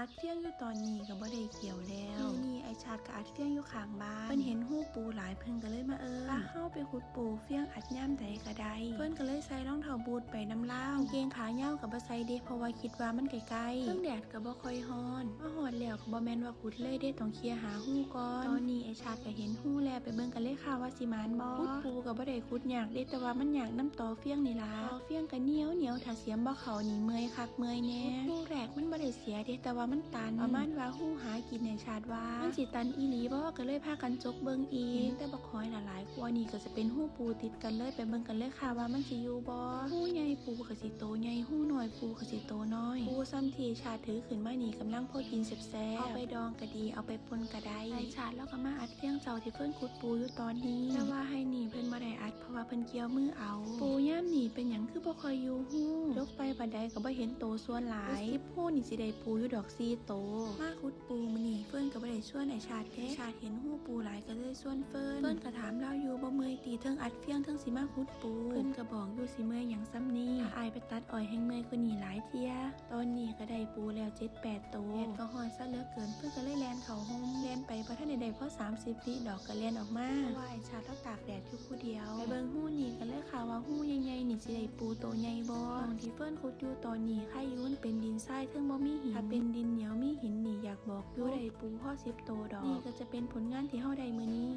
อัดเฟี้ยงอยู่ตอนนี้ก็บ่ได้เกี่ยวแล้วนี่ไอชาติก็อัดเฟี้ยงอยู่ข้างบ้านเพิ่นเห็นหูปูหลายเพิ่นก็เลยมาพาเฮาไปขุดปูเฟี้ยงอัดย่ามใดก็ได้เพิ่นก็เลยใส่รองเท้าบูทไปนำล่างเกงขายาวก็บ่ใส่เด้เพราะว่าคิดว่ามันไกลๆเครื่องแดดก็บ่ค่อยร้อนมาฮอดแล้วก็บ่แม่นว่าขุดเลยเด้ต้องเคลียร์หาหูก่อนตอนนี้ไอชาติก็เห็นหูแล้วไปเบิ่งกันเลยค่ะว่าสิมานบ่ขุดปูก็บ่ได้ขุดยากเด้แต่ว่ามันยากน้ำตอเฟี้ยงนี่ล่ะตอเฟี้ยงก็เหนียวถ้าเสียมบ่เข้านี่เมื่อยคักเมื่อยแน่หูแรกมันบ่ได้เสียเด้แต่ว่ามันตันประมาณว่าหูหากินในชาติว่ามันสิตันอีหลีบ่ก็เลยพากันจกเบิ่งอีกแต่บักหอยน่ะหลายกว่านี่ก็จะเป็นหูปูติดกันเลยไปเบิ่งกันเลยค่ะว่ามันสิอยู่บ่หูใหญ่ปูก็สิโตใหญ่หูน้อยปูก็สิโตน้อยปูซ้ำที่ชาติถือขึ้นมานี่กำลังพอกินแซ่บๆเอาไปดองก็ดีเอาไปป่นก็ได้ไอ้ชาติแล้วก็มาอัดเฟี้ยงเจ้าที่เพิ่นขุดปูอยู่ตอนนี้แต่ว่าให้นี่เพิ่นบ่ได้อัดเพราะว่าเพิ่นเกี่ยวมือเอาปูย่ามนี่เป็นหยังคือบ่ค่อยอยู่หูยกไปบัดใดก็บ่เห็นโตส่วนหลาย10หูนี่สิได้ปูอยู่ดอก4โตมาขุดปูมื้อนี้เฟิ่นก็บ่ได้ชวนไอ้ชาติเด้ชาติเห็นหูปูหลายก็เลยชวนเฟิ่นก็ถามเราอยู่บ่เมื่อยตีเทิงอัดเฟี้ยงเทิงสิมาขุดปูเพิ่นก็บอกอยู่สิเมื่อยหยังซ้ำนี้อายไปตัดอ้อยแห้งเมื่อยกว่านี้หลายเที่ยตอนนี้ก็ได้ปูแล้ว7-8โตแดดก็ร้อนซะเหลือเกินเพิ่นก็เลยแล่นเข้าห้องแล่นไปบ่ทันได้พอ30วิดอกก็แล่นออกมาเพราะว่าไอ้ชาติเราตากแดดอยู่ผู้เดียวไปเบิ่งหูนี่กันเลยค่ะว่าหูใหญ่ๆนี่สิได้ปูโตใหญ่บ่ตรงที่เฟิ่นขุดอยู่ตอนนี้ใครอยู่มันเป็นดินทรายเทิงบ่มีหินถ้าเป็นดินเหนียวมีหินนี่อยากบอกอยู่ได้ปูพอ10โตดอกนี่ก็จะเป็นผลงานที่เฮาได้มื้อนี้